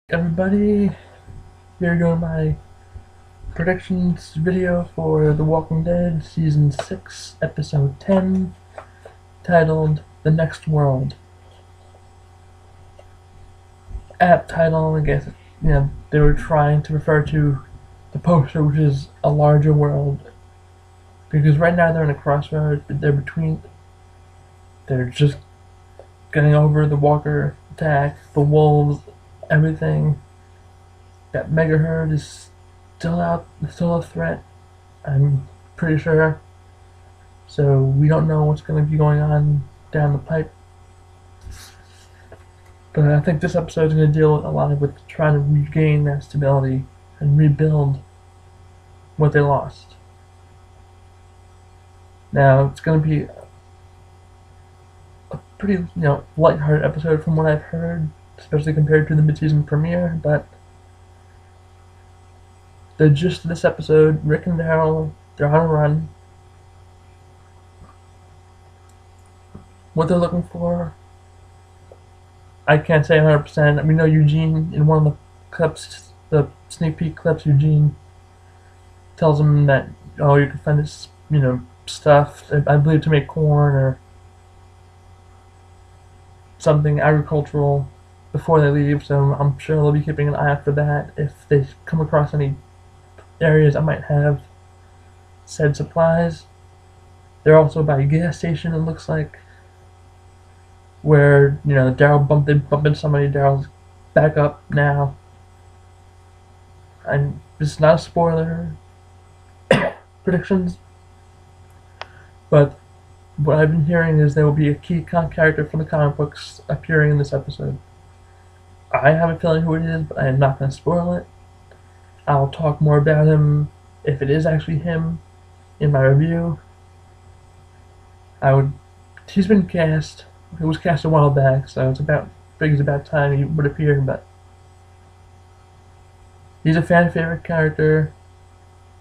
Everybody, here you go my predictions video for The Walking Dead Season 6, Episode 10, titled The Next World. App title, I guess, they were trying to refer to the poster, which is a larger world. Because right now they're in a crossroads, but they're just getting over the walker attack, the wolves, everything. That mega herd is still a threat, I'm pretty sure. So we don't know what's going to be going on down the pipe. But I think this episode is going to deal with a lot with trying to regain that stability and rebuild what they lost. Now it's going to be a pretty, lighthearted episode from what I've heard, especially compared to the mid-season premiere. But the gist of this episode: Rick and Daryl, they're on a run. What they're looking for, I can't say 100%. We know Eugene, in one of the clips, the sneak peek clips, Eugene tells him that, you can find this, stuff, I believe, to make corn or something agricultural before they leave, so I'm sure they'll be keeping an eye out for that. If they come across any areas that might have said supplies. They're also by a gas station, it looks like, where, they bump into somebody. Daryl's back up now. And this is not a spoiler predictions, but what I've been hearing is there will be a key character from the comic books appearing in this episode. I have a feeling who it is, but I am not going to spoil it. I'll talk more about him if it is actually him in my review. He's been cast. It was cast a while back, so it's about time he would appear. But he's a fan favorite character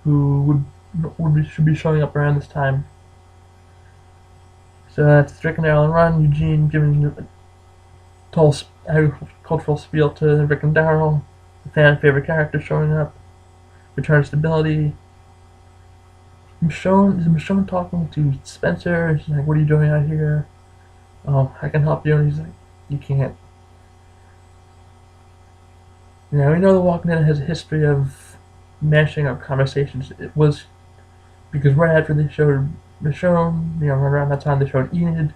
who should be showing up around this time. So that's Rick and Daryl run. Eugene giving a total agricultural spiel to Rick and Daryl. The fan favorite character showing up. Return stability. Michonne talking to Spencer. She's like, "What are you doing out here?" "Oh, I can help you." And he's like, "You can't." Now, we know The Walking Dead has a history of mashing up conversations. It was because right after they showed Michonne, around that time they showed Enid.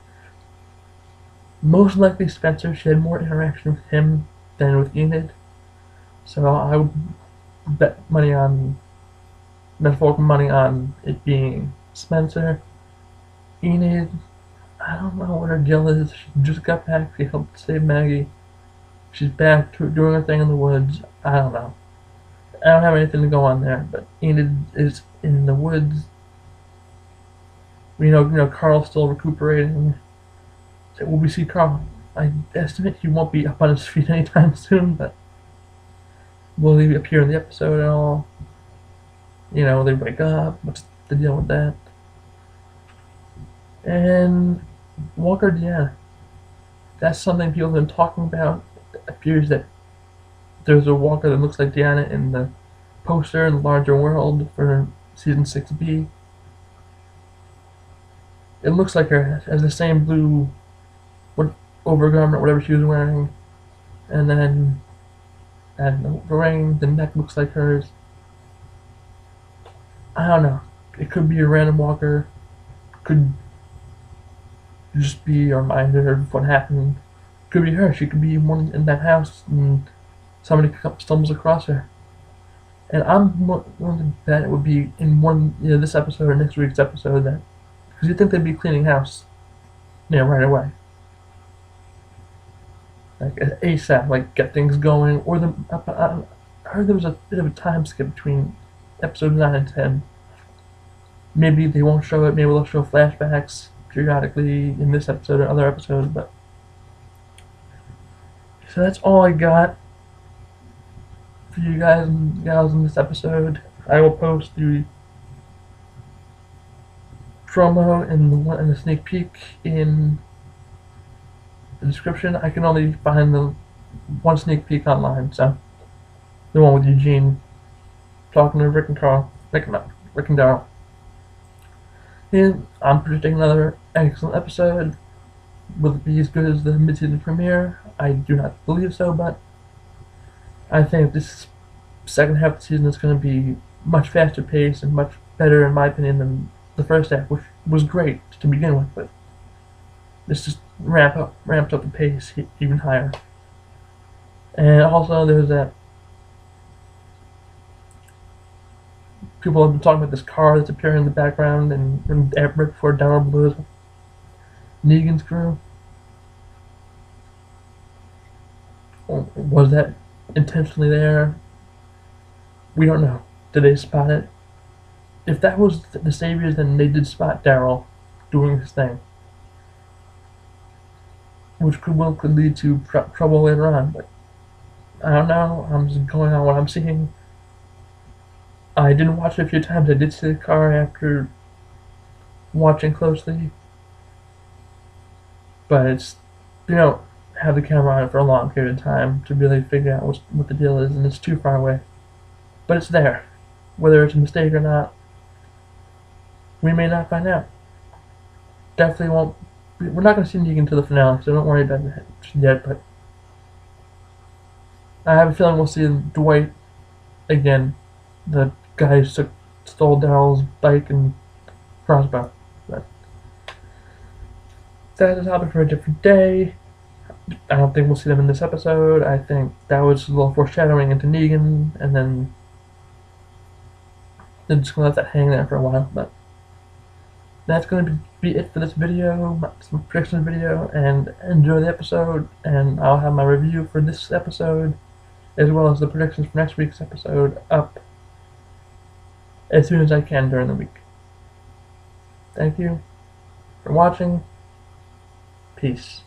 Most likely Spencer, she had more interaction with him than with Enid. So I would bet metaphorical money on it being Spencer. Enid, I don't know what her deal is. She just got back. She helped save Maggie. She's back to doing her thing in the woods. I don't know. I don't have anything to go on there, but Enid is in the woods. Carl's still recuperating. So will we see Carl? I estimate he won't be up on his feet anytime soon, but will he appear in the episode at all? They wake up. What's the deal with that? And Walker Deanna. That's something people have been talking about. It appears that there's a Walker that looks like Deanna in the poster in the larger world for Season 6B. It looks like her. Has the same blue overgarment, whatever she was wearing. And then, the ring, the neck looks like hers. I don't know. It could be a random Walker. Could just be a reminder of what happened. Could be her. She could be one in that house and somebody stumbles across her. And I'm willing to bet it would be in this episode or next week's episode, that because you'd think they'd be cleaning house, right away, like ASAP, like get things going. Or I heard there was a bit of a time skip between episode 9 and 10. Maybe they won't show it. Maybe they'll show flashbacks periodically in this episode or other episodes. But so that's all I got for you guys and gals in this episode. I will post the promo and the sneak peek in the description. I can only find the one sneak peek online, so the one with Eugene talking to Rick and Carl, Rick and Daryl. And I'm predicting another excellent episode. Will it be as good as the mid-season premiere? I do not believe so, but I think this second half of the season is going to be much faster paced and much better, in my opinion, than the first half, which was great to begin with, but this just ramped up the pace even higher. And also, there's that people have been talking about this car that's appearing in the background, and right before Daryl blows Negan's crew. Was that intentionally there? We don't know. Did they spot it? If that was the Saviors, then they did spot Daryl doing his thing, which could lead to trouble later on. But I don't know. I'm just going on what I'm seeing. I didn't watch it a few times. I did see the car after watching closely, but it's, you don't have the camera on for a long period of time to really figure out what the deal is, and it's too far away. But it's there. Whether it's a mistake or not, we may not find out. Definitely won't. We're not going to see Negan until the finale, so don't worry about it yet. But I have a feeling we'll see Dwight again, the guy who stole Daryl's bike and crossbow. But that's a topic for a different day. I don't think we'll see them in this episode. I think that was a little foreshadowing into Negan, and then they're just going to let that hang there for a while. But that's going to be it for this video, some predictions video, and enjoy the episode. And I'll have my review for this episode, as well as the predictions for next week's episode, up as soon as I can during the week. Thank you for watching. Peace.